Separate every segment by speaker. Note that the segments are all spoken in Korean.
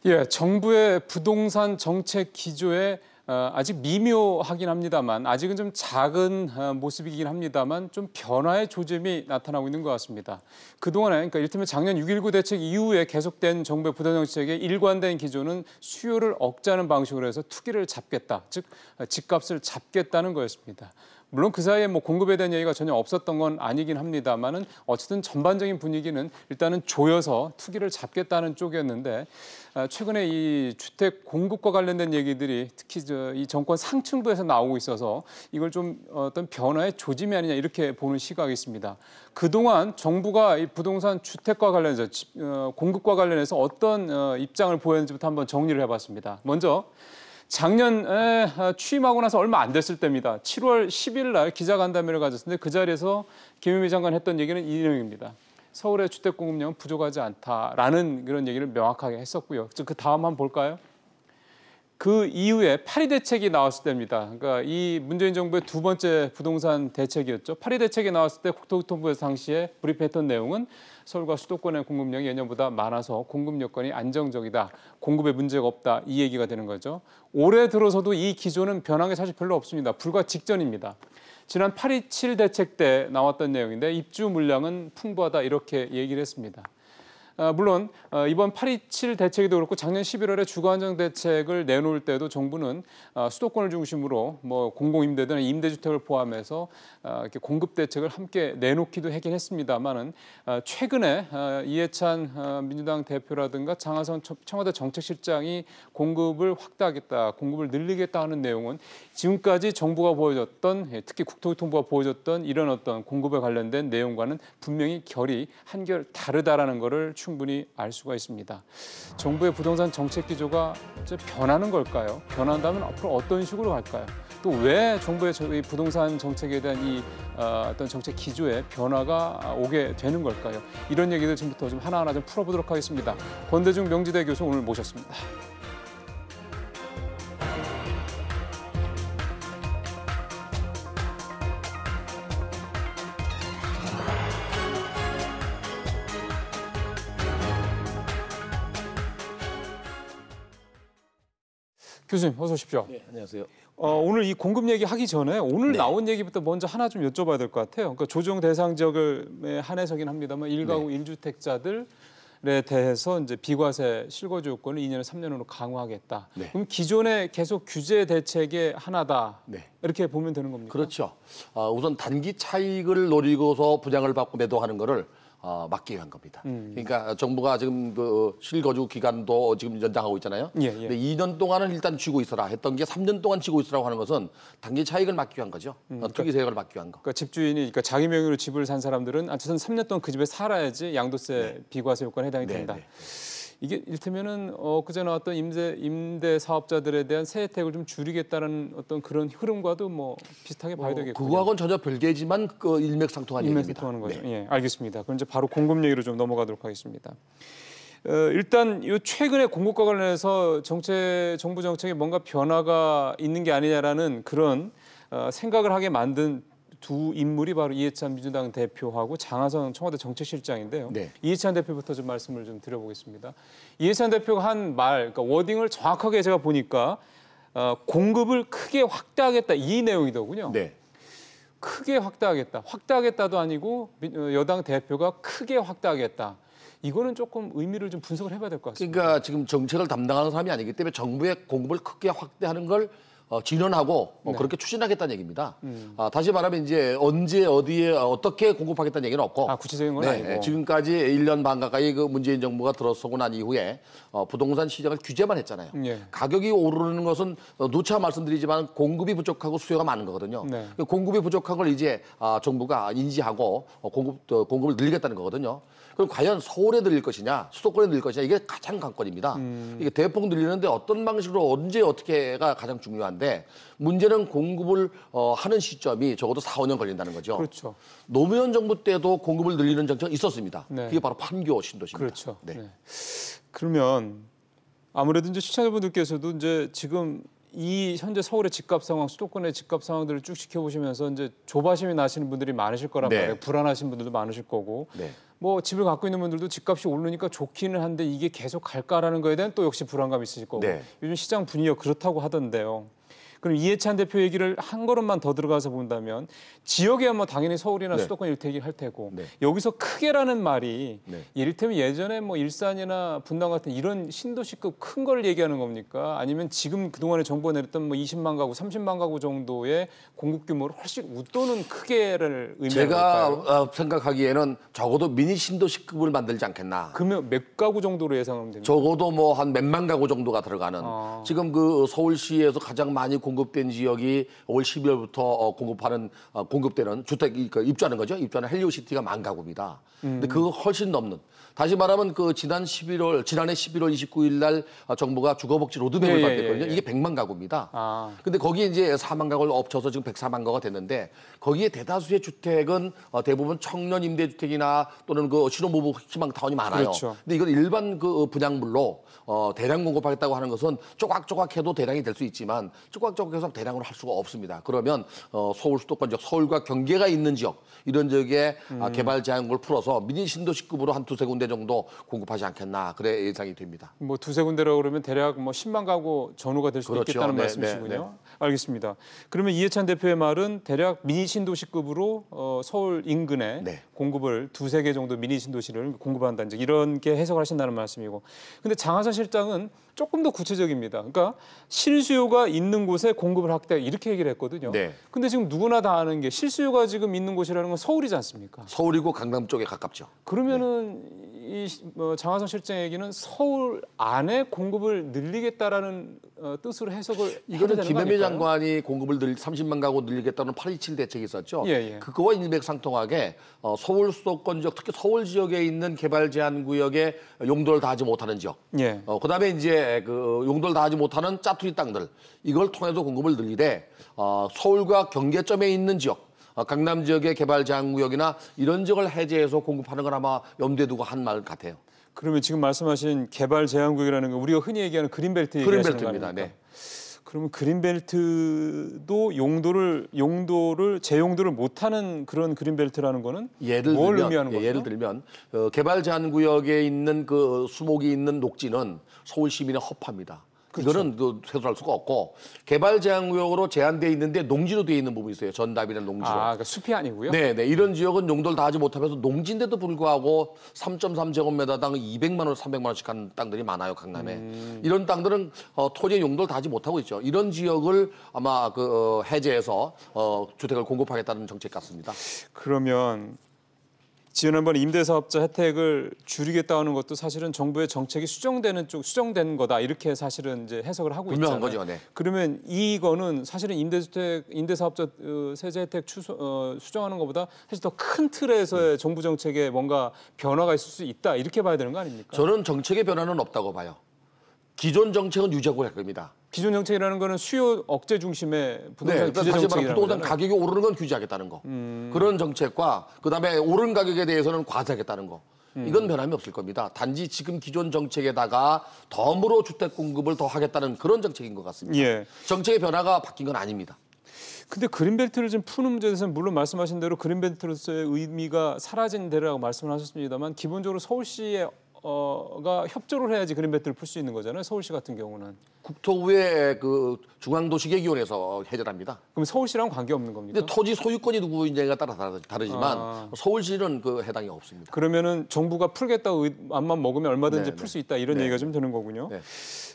Speaker 1: 예, 정부의 부동산 정책 기조에 아직 미묘하긴 합니다만 아직은 좀 작은 모습이긴 합니다만 좀 변화의 조짐이 나타나고 있는 것 같습니다. 그동안에 그러니까 이를테면 작년 6.19 대책 이후에 계속된 정부의 부동산 정책의 일관된 기조는 수요를 억제하는 방식으로 해서 투기를 잡겠다, 즉 집값을 잡겠다는 거였습니다. 물론 그 사이에 뭐 공급에 대한 얘기가 전혀 없었던 건 아니긴 합니다만은 어쨌든 전반적인 분위기는 일단은 조여서 투기를 잡겠다는 쪽이었는데 최근에 이 주택 공급과 관련된 얘기들이 특히 이 정권 상층부에서 나오고 있어서 이걸 좀 어떤 변화의 조짐이 아니냐 이렇게 보는 시각이 있습니다. 그동안 정부가 이 부동산 주택과 관련해서 공급과 관련해서 어떤 입장을 보였는지부터 한번 정리를 해봤습니다. 먼저 작년에 취임하고 나서 얼마 안 됐을 때입니다. 7월 10일 날 기자간담회를 가졌는데 그 자리에서 김현미 장관 했던 얘기는 이 내용입니다. 서울의 주택 공급량은 부족하지 않다라는 그런 얘기를 명확하게 했었고요. 그 다음 한번 볼까요? 그 이후에 8.2 대책이 나왔을 때입니다. 그러니까 이 문재인 정부의 두 번째 부동산 대책이었죠. 8.2 대책이 나왔을 때 국토교통부에서 당시에 브리프했던 내용은 서울과 수도권의 공급량이 예년보다 많아서 공급 여건이 안정적이다. 공급에 문제가 없다. 이 얘기가 되는 거죠. 올해 들어서도 이 기조는 변한 게 사실 별로 없습니다. 불과 직전입니다. 지난 8.27 대책 때 나왔던 내용인데 입주 물량은 풍부하다 이렇게 얘기를 했습니다. 물론 이번 8.27 대책에도 그렇고 작년 11월에 주거안정 대책을 내놓을 때도 정부는 수도권을 중심으로 뭐 공공임대든 임대주택을 포함해서 이렇게 공급 대책을 함께 내놓기도 하긴 했습니다만은 최근에 이해찬 민주당 대표라든가 장하성 청와대 정책실장이 공급을 확대하겠다, 공급을 늘리겠다 하는 내용은 지금까지 정부가 보여줬던 특히 국토교통부가 보여줬던 이런 어떤 공급에 관련된 내용과는 분명히 결이 한결 다르다라는 것을 충분히 알 수가 있습니다. 정부의 부동산 정책 기조가 이제 변하는 걸까요? 변한다면 앞으로 어떤 식으로 갈까요? 또 왜 정부의 부동산 정책에 대한 이 어떤 정책 기조에 변화가 오게 되는 걸까요? 이런 얘기들 지금부터 좀 하나하나 좀 풀어보도록 하겠습니다. 권대중 명지대 교수 오늘 모셨습니다. 교수님 어서 오십시오.
Speaker 2: 네, 안녕하세요.
Speaker 1: 오늘 이 공급 얘기 하기 전에 오늘 나온 얘기부터 먼저 하나 좀 여쭤봐야 될 것 같아요. 그러니까 조정 대상 지역을 한해서긴 합니다만 1가구 1주택자들에 대해서 이제 비과세 실거주 요건을 2년에 3년으로 강화하겠다. 그럼 기존의 계속 규제 대책의 하나다. 이렇게 보면 되는 겁니까?
Speaker 2: 그렇죠. 우선 단기 차익을 노리고서 분양을 받고 매도하는 거를 막기 위한 겁니다. 그러니까 정부가 지금 그 실거주 기간도 지금 연장하고 있잖아요. 근데 2년 동안은 일단 쥐고 있어라 했던 게 3년 동안 쥐고 있으라고 하는 것은 단기 차익을 막기 위한 거죠. 투기 세력을 막기 위한 거.
Speaker 1: 그러니까 집주인이 그러니까 자기 명의로 집을 산 사람들은 어쨌든 3년 동안 그 집에 살아야지 양도세 비과세 요건에 해당이 된다. 이게 이를테면은 그제 나왔던 임대 사업자들에 대한 세 혜택을 좀 줄이겠다는 어떤 그런 흐름과도 뭐 비슷하게 봐야 되겠군요.
Speaker 2: 그거하고는 전혀 별개지만 그 일맥상통한 얘기입니다.
Speaker 1: 일맥상통하는 거죠. 예, 알겠습니다. 그럼 이제 바로 공급 얘기로 좀 넘어가도록 하겠습니다. 일단 요 최근에 공급과 관련해서 정부 정책에 뭔가 변화가 있는 게 아니냐라는 그런 생각을 하게 만든 두 인물이 바로 이해찬 민주당 대표하고 장하성 청와대 정책실장인데요. 이해찬 대표부터 좀 말씀을 좀 드려보겠습니다. 이해찬 대표가 한 말, 그러니까 워딩을 정확하게 제가 보니까 공급을 크게 확대하겠다 이 내용이더군요. 크게 확대하겠다. 확대하겠다도 아니고 여당 대표가 크게 확대하겠다. 이거는 조금 의미를 좀 분석을 해봐야 될 것 같습니다.
Speaker 2: 그러니까 지금 정책을 담당하는 사람이 아니기 때문에 정부의 공급을 크게 확대하는 걸 진언하고 그렇게 추진하겠다는 얘기입니다. 다시 말하면 이제 언제 어디에 어떻게 공급하겠다는 얘기는 없고
Speaker 1: 구체적인 건 아니고
Speaker 2: 지금까지 1년 반 가까이 그 문재인 정부가 들어서고 난 이후에 부동산 시장을 규제만 했잖아요. 가격이 오르는 것은 누차 말씀드리지만 공급이 부족하고 수요가 많은 거거든요. 공급이 부족한 걸 이제 정부가 인지하고 공급을 늘리겠다는 거거든요. 그럼 과연 서울에 늘릴 것이냐, 수도권에 늘릴 것이냐 이게 가장 관건입니다. 이게 대폭 늘리는데 어떤 방식으로 언제 어떻게가 가장 중요한데 문제는 공급을 하는 시점이 적어도 4, 5년 걸린다는 거죠.
Speaker 1: 그렇죠.
Speaker 2: 노무현 정부 때도 공급을 늘리는 정책이 있었습니다. 그게 바로 판교 신도시입니다.
Speaker 1: 그렇죠. 그러면 아무래도 이제 시청자분들께서도 이제 지금 이 현재 서울의 집값 상황, 수도권의 집값 상황들을 쭉 지켜보시면서 이제 조바심이 나시는 분들이 많으실 거란
Speaker 2: 네.
Speaker 1: 말이에요. 불안하신 분들도 많으실 거고.
Speaker 2: 네.
Speaker 1: 뭐 집을 갖고 있는 분들도 집값이 오르니까 좋기는 한데 이게 계속 갈까라는 거에 대한 또 역시 불안감이 있으실 거고.
Speaker 2: 네.
Speaker 1: 요즘 시장 분위기가 그렇다고 하던데요. 그럼 이해찬 대표 얘기를 한 걸음만 더 들어가서 본다면 지역에 뭐 당연히 서울이나
Speaker 2: 네.
Speaker 1: 수도권 이렇게 얘기를 할 테고
Speaker 2: 네.
Speaker 1: 여기서 크게라는 말이
Speaker 2: 네.
Speaker 1: 이를테면 예전에 뭐 일산이나 분당 같은 이런 신도시급 큰 걸 얘기하는 겁니까? 아니면 지금 그동안에 정부가 내렸던 뭐 20만 가구, 30만 가구 정도의 공급 규모를 훨씬 웃도는 크게를 의미하는 걸까요?
Speaker 2: 제가 생각하기에는 적어도 미니 신도시급을 만들지 않겠나.
Speaker 1: 그러면 몇 가구 정도로 예상하면 됩니까?
Speaker 2: 적어도 뭐 한 몇만 가구 정도가 들어가는 지금 그 서울시에서 가장 많이 공급된 지역이 올 12월부터 공급되는 주택 입주하는 거죠. 입주하는 헬리오시티가 10,000 가구입니다. 근데 그거 훨씬 넘는. 다시 말하면 그 지난해 11월 29일 날 정부가 주거복지 로드맵을 발표했거든요. 이게 100만 가구입니다. 근데 거기에 이제 4만 가구를 엎쳐서 지금 104만 가구가 됐는데 거기에 대다수의 주택은 대부분 청년 임대주택이나 또는 그 신혼부부 희망타운이 많아요.
Speaker 1: 그렇죠.
Speaker 2: 근데 이건 일반 그 분양물로 대량 공급하겠다고 하는 것은 조각조각해도 대량이 될 수 있지만 조각조각해서 대량으로 할 수가 없습니다. 그러면 서울 수도권 지역, 서울과 경계가 있는 지역 이런 지역에 개발 제한을 풀어서 미니 신도시급으로 한 두세 군데 정도 공급하지 않겠나 그래 예상이 됩니다.
Speaker 1: 뭐 두세 군데라고 그러면 대략 뭐 10만 가구 전후가 될 수도
Speaker 2: 그렇죠.
Speaker 1: 있겠다는
Speaker 2: 네,
Speaker 1: 말씀이시군요.
Speaker 2: 네, 네.
Speaker 1: 알겠습니다. 그러면 이해찬 대표의 말은 대략 미니 신도시급으로 서울 인근에
Speaker 2: 네.
Speaker 1: 공급을 두세 개 정도 미니 신도시를 공급한다는 즉 이런 게 해석을 하신다는 말씀이고. 근데 장하선 실장은 조금 더 구체적입니다. 그러니까 실수요가 있는 곳에 공급을 확대 이렇게 얘기를 했거든요.
Speaker 2: 네.
Speaker 1: 근데 지금 누구나 다 아는 게 실수요가 지금 있는 곳이라는 건 서울이지 않습니까?
Speaker 2: 서울이고 강남 쪽에 가깝죠.
Speaker 1: 그러면은 이 장하선 실장 얘기는 서울 안에 공급을 늘리겠다라는 뜻으로 해석을
Speaker 2: 이거는
Speaker 1: 해도 되는 거
Speaker 2: 김현미
Speaker 1: 아닐까요?
Speaker 2: 장관이 공급을 30만 가구 늘리겠다는 8.27 대책이 있었죠.
Speaker 1: 예.
Speaker 2: 그거와 일맥상통하게 서울 수도권 지역, 특히 서울 지역에 있는 개발 제한 구역에 용도를 다하지 못하는 지역.
Speaker 1: 예.
Speaker 2: 그다음에 이제 그 용도를 다하지 못하는 짜투리 땅들 이걸 통해서 공급을 늘리되 서울과 경계점에 있는 지역. 강남 지역의 개발 제한 구역이나 이런 지역을 해제해서 공급하는 건 아마 염두에 두고 한 말 같아요.
Speaker 1: 그러면 지금 말씀하신 개발 제한구역이라는 건 우리가 흔히 얘기하는 그린벨트 얘기하시는 거
Speaker 2: 그린벨트입니다.
Speaker 1: 아닙니까?
Speaker 2: 네.
Speaker 1: 그러면 그린벨트도 용도를 재용도를 못하는 그런 그린벨트라는 거는 뭘 의미하는 거죠?
Speaker 2: 예를 들면 개발 제한 구역에 있는 그 수목이 있는 녹지는 서울 시민의 허파입니다. 그렇죠. 이거는 세수할 수가 없고 개발 제한 구역으로 제한돼 있는데 농지로 돼 있는 부분이 있어요. 전답이나 농지로.
Speaker 1: 그러니까 숲이 아니고요?
Speaker 2: 네. 이런 지역은 용도를 다하지 못하면서 농지인데도 불구하고 3.3제곱미터당 200만 원, 300만 원씩 하는 땅들이 많아요. 강남에. 이런 땅들은 토지의 용도를 다하지 못하고 있죠. 이런 지역을 아마 해제해서 주택을 공급하겠다는 정책 같습니다.
Speaker 1: 그러면 지난번 임대사업자 혜택을 줄이겠다는 것도 사실은 정부의 정책이 수정된 거다 이렇게 사실은 이제 해석을 하고 있잖아요.
Speaker 2: 분명한 거죠. 네.
Speaker 1: 그러면 이거는 사실은 임대사업자 세제 혜택 수정하는 것보다 사실 더 큰 틀에서의 정부 정책에 뭔가 변화가 있을 수 있다 이렇게 봐야 되는 거 아닙니까?
Speaker 2: 저는 정책의 변화는 없다고 봐요. 기존 정책은 유지하고 갈 겁니다.
Speaker 1: 기존 정책이라는 거는 수요 억제 중심의 부동산 규제
Speaker 2: 다시 말하면
Speaker 1: 정책이라는
Speaker 2: 부동산
Speaker 1: 거잖아요.
Speaker 2: 가격이 오르는 건 규제하겠다는 거. 그런 정책과 그다음에 오른 가격에 대해서는 과세하겠다는 거. 이건 변함이 없을 겁니다. 단지 지금 기존 정책에다가 덤으로 주택 공급을 더 하겠다는 그런 정책인 것 같습니다.
Speaker 1: 예.
Speaker 2: 정책의 변화가 바뀐 건 아닙니다.
Speaker 1: 근데 그린벨트를 좀 푸는 문제에 대해서는 물론 말씀하신 대로 그린벨트로서의 의미가 사라진 대로라고 말씀을 하셨습니다만 기본적으로 서울시의 가 협조를 해야지 그린벨트를 풀 수 있는 거잖아요. 서울시 같은 경우는.
Speaker 2: 국토부의 그 중앙도시계획위원회에서 해결합니다.
Speaker 1: 그럼 서울시랑 관계 없는 겁니까?
Speaker 2: 근데 토지 소유권이 누구인지가 따라 다르지만 서울시는 그 해당이 없습니다.
Speaker 1: 그러면은 정부가 풀겠다고 맘만 먹으면 얼마든지 풀 수 있다 이런 얘기가 좀 되는 거군요.
Speaker 2: 네.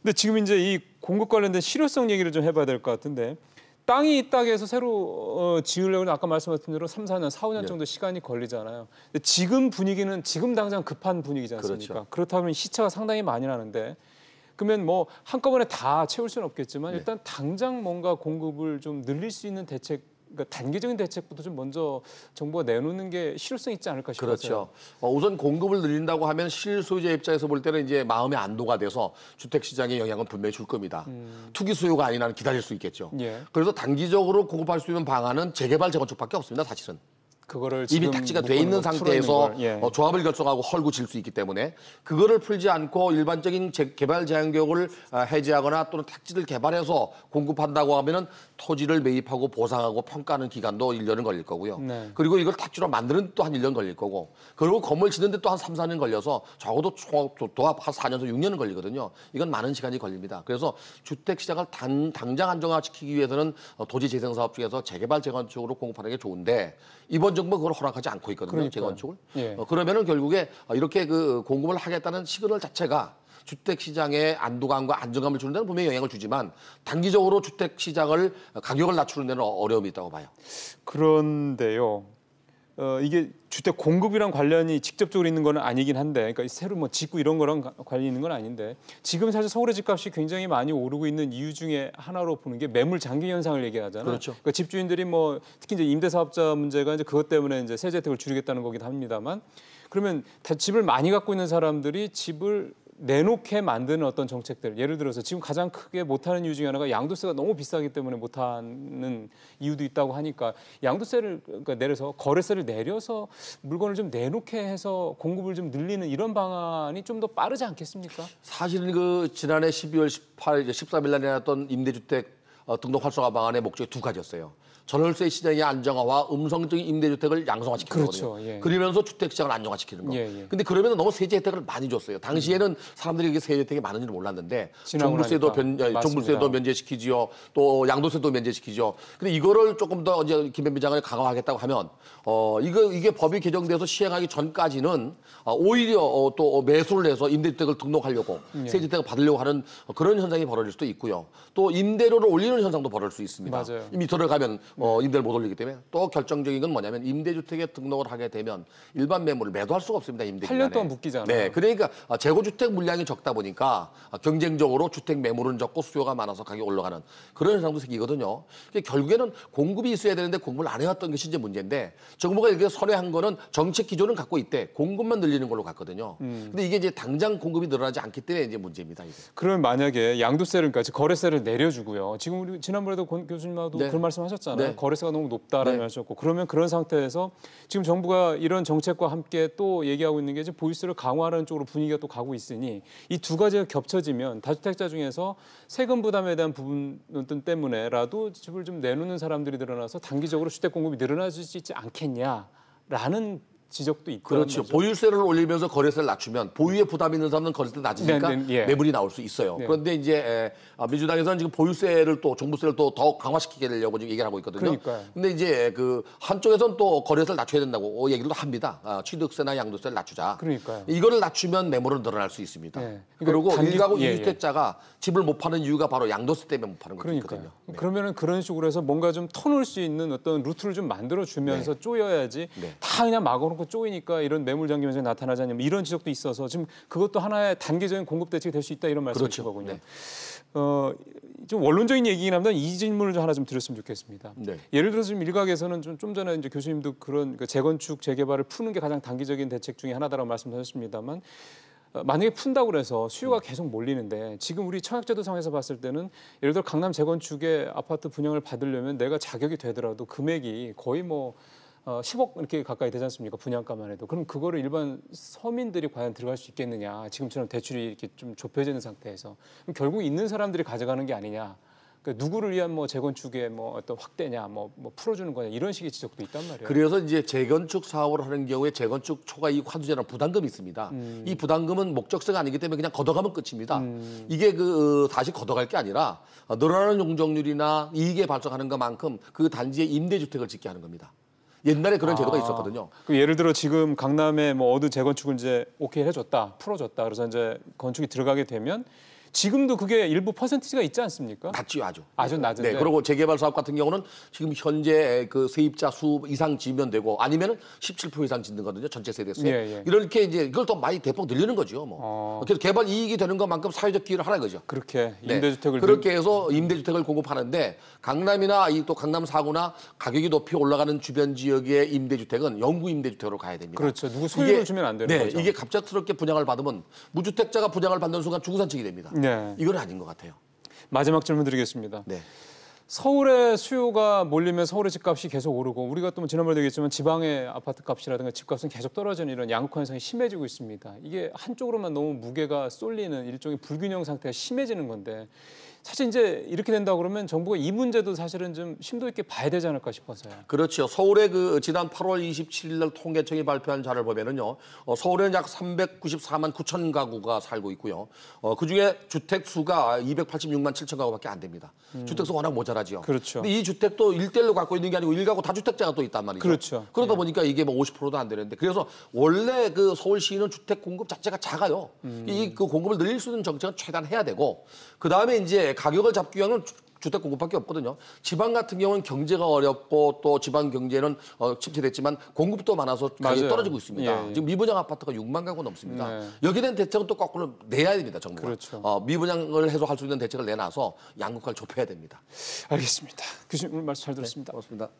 Speaker 1: 근데 지금 이제 이 공급 관련된 실효성 얘기를 좀 해봐야 될 것 같은데 땅이 있다고 해서 새로 지으려면 아까 말씀하신 대로 3, 4년, 4, 5년 정도 시간이 걸리잖아요. 근데 지금 분위기는 지금 당장 급한 분위기지 않습니까?
Speaker 2: 그렇죠.
Speaker 1: 그렇다면 시차가 상당히 많이 나는데 그러면 뭐 한꺼번에 다 채울 수는 없겠지만 일단 당장 뭔가 공급을 좀 늘릴 수 있는 대책 그러니까 단기적인 대책부터 좀 먼저 정부가 내놓는 게 실효성 있지 않을까 싶어요.
Speaker 2: 그렇죠. 우선 공급을 늘린다고 하면 실소유자 입장에서 볼 때는 이제 마음의 안도가 돼서 주택 시장에 영향을 분명히 줄 겁니다. 투기 수요가 아닌 한 기다릴 수 있겠죠.
Speaker 1: 예.
Speaker 2: 그래서 단기적으로 공급할 수 있는 방안은 재개발, 재건축밖에 없습니다. 사실은.
Speaker 1: 그거를
Speaker 2: 이미 탁지가 돼 있는 상태에서
Speaker 1: 예.
Speaker 2: 조합을 결성하고 헐고 질 수 있기 때문에 그거를 풀지 않고 일반적인 개발 제한구역을 해제하거나 또는 탁지를 개발해서 공급한다고 하면은 토지를 매입하고 보상하고 평가하는 기간도 1년은 걸릴 거고요.
Speaker 1: 네.
Speaker 2: 그리고 이걸 탁지로 만드는 또 한 1년 걸릴 거고 그리고 건물 짓는데 또 한 3, 4년 걸려서 적어도 도합 한 4년에서 6년은 걸리거든요. 이건 많은 시간이 걸립니다. 그래서 주택 시장을 당장 안정화시키기 위해서는 도시 재생 사업 중에서 재개발 재건축으로 공급하는 게 좋은데 이번 정부가 그걸 허락하지 않고 있거든요.
Speaker 1: 그러니까요.
Speaker 2: 재건축을.
Speaker 1: 예.
Speaker 2: 그러면은 결국에 이렇게 그 공급을 하겠다는 시그널 자체가 주택 시장에 안도감과 안정감을 주는 데는 분명히 영향을 주지만 단기적으로 주택 시장을 가격을 낮추는 데는 어려움이 있다고 봐요.
Speaker 1: 그런데요. 이게 주택 공급이랑 관련이 직접적으로 있는 건 아니긴 한데, 그러니까 새로 뭐 짓고 이런 거랑 관련이 있는 건 아닌데, 지금 사실 서울의 집값이 굉장히 많이 오르고 있는 이유 중에 하나로 보는 게 매물 장기 현상을 얘기하잖아요.
Speaker 2: 그렇죠.
Speaker 1: 그러니까 집주인들이 뭐 특히 이제 임대사업자 문제가 이제 그것 때문에 이제 세제 혜택을 줄이겠다는 거긴 합니다만, 그러면 집을 많이 갖고 있는 사람들이 집을 내놓게 만드는 어떤 정책들, 예를 들어서 지금 가장 크게 못하는 이유 중에 하나가 양도세가 너무 비싸기 때문에 못하는 이유도 있다고 하니까 양도세를 그러니까 내려서 거래세를 내려서 물건을 좀 내놓게 해서 공급을 좀 늘리는 이런 방안이 좀 더 빠르지 않겠습니까?
Speaker 2: 사실은 그 지난해 12월 13일 날에 나왔던 임대주택 등록 활성화 방안의 목적이 두 가지였어요. 전월세 시장의 안정화와 음성적인 임대주택을 양성화시키는
Speaker 1: 그렇죠.
Speaker 2: 거거든요.
Speaker 1: 예.
Speaker 2: 그러면서 주택 시장을 안정화시키는 거.
Speaker 1: 예, 예.
Speaker 2: 근데 그러면 너무 세제 혜택을 많이 줬어요. 당시에는 사람들이 이게 세제 혜택이 많은지는 몰랐는데
Speaker 1: 지나고
Speaker 2: 종부세도
Speaker 1: 나니까.
Speaker 2: 종부세도 면제시키지요. 또 양도세도 면제시키죠. 근데 이거를 조금 더 이제 김현미 장관이 강화하겠다고 하면 이게 법이 개정돼서 시행하기 전까지는 오히려 또 매수를 해서 임대주택을 등록하려고
Speaker 1: 예.
Speaker 2: 세제 혜택을 받으려고 하는 그런 현상이 벌어질 수도 있고요. 또 임대료를 올리는 현상도 벌어질 수 있습니다.
Speaker 1: 맞아요.
Speaker 2: 이미 들어가면 임대를 못 올리기 때문에 또 결정적인 건 뭐냐면 임대주택에 등록을 하게 되면 일반 매물을 매도할 수가 없습니다. 임대
Speaker 1: 8년 동안 묶이잖아요.
Speaker 2: 네, 그러니까 재고주택 물량이 적다 보니까 경쟁적으로 주택 매물은 적고 수요가 많아서 가격이 올라가는 그런 현상도 생기거든요. 결국에는 공급이 있어야 되는데 공급을 안 해왔던 것이 이제 문제인데 정부가 이렇게 선회한 거는 정책 기조는 갖고 있대. 공급만 늘리는 걸로 갔거든요. 근데 이게 이제 당장 공급이 늘어나지 않기 때문에 이제 문제입니다. 이게.
Speaker 1: 그러면 만약에 양도세를 그러니까 거래세를 내려주고요. 지금 우리 지난번에도 권 교수님하고도
Speaker 2: 네.
Speaker 1: 그런 말씀하셨잖아요.
Speaker 2: 네.
Speaker 1: 거래세가 너무 높다라는
Speaker 2: 네.
Speaker 1: 하셨고 그러면 그런 상태에서 지금 정부가 이런 정책과 함께 또 얘기하고 있는 게 이제 보유세를 강화하는 쪽으로 분위기가 또 가고 있으니 이 두 가지가 겹쳐지면 다주택자 중에서 세금 부담에 대한 부분 때문에라도 집을 좀 내놓는 사람들이 늘어나서 단기적으로 주택 공급이 늘어날 수 있지 않겠냐라는 지적도 있고
Speaker 2: 그렇죠. 보유세를 올리면서 거래세를 낮추면 보유에 부담이 있는 사람은 거래세 낮으니까
Speaker 1: 예.
Speaker 2: 매물이 나올 수 있어요.
Speaker 1: 네.
Speaker 2: 그런데 이제 민주당에서는 지금 보유세를 또 종부세를 또 더 강화시키게 되려고 지금 얘기를 하고 있거든요.
Speaker 1: 그러니까요.
Speaker 2: 근데 이제 그 한쪽에서는 또 거래세를 낮춰야 된다고 얘기도 합니다. 취득세나 양도세를 낮추자.
Speaker 1: 그러니까요.
Speaker 2: 이거를 낮추면 매물은 늘어날 수 있습니다.
Speaker 1: 네.
Speaker 2: 그리고
Speaker 1: 단기-
Speaker 2: 일가구
Speaker 1: 예,
Speaker 2: 2주택자가 집을 못 파는 이유가 바로 양도세 때문에 못 파는 것도
Speaker 1: 그러니까요.
Speaker 2: 있거든요. 네.
Speaker 1: 그러면은 그런 식으로 해서 뭔가 좀 터놓을 수 있는 어떤 루트를 좀 만들어 주면서 쪼여야지
Speaker 2: 네.
Speaker 1: 다 그냥 막아놓고 쪼이니까 이런 매물 장기 현상이 나타나지 않냐면 이런 지적도 있어서 지금 그것도 하나의 단기적인 공급 대책이 될 수 있다 이런 말씀이신
Speaker 2: 그렇죠.
Speaker 1: 거군요.
Speaker 2: 네.
Speaker 1: 좀 원론적인 얘기긴 합니다. 이 질문을 좀 하나 좀 드렸으면 좋겠습니다.
Speaker 2: 네.
Speaker 1: 예를 들어서 지금 일각에서는 좀 전에 이제 교수님도 그런 그 재건축 재개발을 푸는 게 가장 단기적인 대책 중에 하나다라고 말씀하셨습니다만. 만약에 푼다고 그래서 수요가 계속 몰리는데 지금 우리 청약제도 상에서 봤을 때는 예를 들어 강남 재건축의 아파트 분양을 받으려면 내가 자격이 되더라도 금액이 거의 뭐 10억 이렇게 가까이 되지 않습니까? 분양가만 해도. 그럼 그거를 일반 서민들이 과연 들어갈 수 있겠느냐. 지금처럼 대출이 이렇게 좀 좁혀지는 상태에서. 그럼 결국 있는 사람들이 가져가는 게 아니냐. 그러니까 누구를 위한 뭐 재건축의 뭐 어떤 확대냐, 뭐 풀어주는 거냐 이런 식의 지적도 있단 말이에요.
Speaker 2: 그래서 이제 재건축 사업을 하는 경우에 재건축 초과이익 환수제라는 부담금이 있습니다. 이 부담금은 목적세가 아니기 때문에 그냥 걷어가면 끝입니다. 이게 사실 걷어갈 게 아니라 늘어나는 용적률이나 이익에 발생하는 것만큼 그 단지에 임대주택을 짓게 하는 겁니다. 옛날에 그런 제도가 있었거든요.
Speaker 1: 그 예를 들어 지금 강남에 뭐 어느 재건축을 이제 오케이 해줬다, 풀어줬다. 그래서 이제 건축이 들어가게 되면 지금도 그게 일부 퍼센티지가 있지 않습니까?
Speaker 2: 낮지요, 아주.
Speaker 1: 아주 낮은데.
Speaker 2: 네, 그리고 재개발 사업 같은 경우는 지금 현재 그 세입자 수 이상 지면 되고 아니면은 17% 이상 짓는 거거든요. 전체 세대세.
Speaker 1: 예.
Speaker 2: 이렇게 이제 이걸 더 많이 대폭 늘리는 거죠, 뭐. 그래서 개발 이익이 되는 것만큼 사회적 기회를 하라는 거죠.
Speaker 1: 그렇게
Speaker 2: 네.
Speaker 1: 임대주택을
Speaker 2: 그렇게 해서 임대주택을 공급하는데 강남이나 또 강남 4구나 가격이 높이 올라가는 주변 지역의 임대주택은 영구 임대주택으로 가야 됩니다.
Speaker 1: 그렇죠. 누구 소유를 주면 안 되는 거죠.
Speaker 2: 이게 갑작스럽게 분양을 받으면 무주택자가 분양을 받는 순간 중산층이 됩니다.
Speaker 1: 네.
Speaker 2: 이건 아닌 것 같아요.
Speaker 1: 마지막 질문 드리겠습니다.
Speaker 2: 네.
Speaker 1: 서울에 수요가 몰리면 서울의 집값이 계속 오르고 우리가 또 지난번에도 얘기했지만 지방의 아파트 값이라든가 집값은 계속 떨어지는 이런 양극화 현상이 심해지고 있습니다. 이게 한쪽으로만 너무 무게가 쏠리는 일종의 불균형 상태가 심해지는 건데 사실 이제 이렇게 된다 그러면 정부가 이 문제도 사실은 좀 심도 있게 봐야 되지 않을까 싶어서요.
Speaker 2: 그렇죠. 서울의 그 지난 8월 27일 날 통계청이 발표한 자료를 보면은요. 서울에는 약 394만 9천 가구가 살고 있고요. 그중에 주택 수가 286만 7천 가구밖에 안 됩니다. 주택 수가 워낙 모자라죠.
Speaker 1: 그렇죠.
Speaker 2: 근데 이 주택도 1대1로 갖고 있는 게 아니고 1가구 다주택자가 또 있단 말이죠.
Speaker 1: 그렇죠.
Speaker 2: 그러다 보니까 이게 뭐 50%도 안 되는데 그래서 원래 그 서울시는 주택 공급 자체가 작아요. 이 그 공급을 늘릴 수 있는 정책은 최대한 해야 되고 그다음에 이제 가격을 잡기 위한 주택 공급밖에 없거든요. 지방 같은 경우는 경제가 어렵고 또 지방 경제는 침체됐지만 공급도 많아서 가격이 떨어지고 있습니다.
Speaker 1: 예.
Speaker 2: 지금 미분양 아파트가 6만 가구 넘습니다.
Speaker 1: 네.
Speaker 2: 여기에 대한 대책은 또 거꾸로 내야 됩니다. 정부가.
Speaker 1: 그렇죠.
Speaker 2: 미분양을 해소할 수 있는 대책을 내놔서 양극화를 좁혀야 됩니다.
Speaker 1: 알겠습니다. 교수님 오늘 말씀 잘 들었습니다.
Speaker 2: 네, 고맙습니다.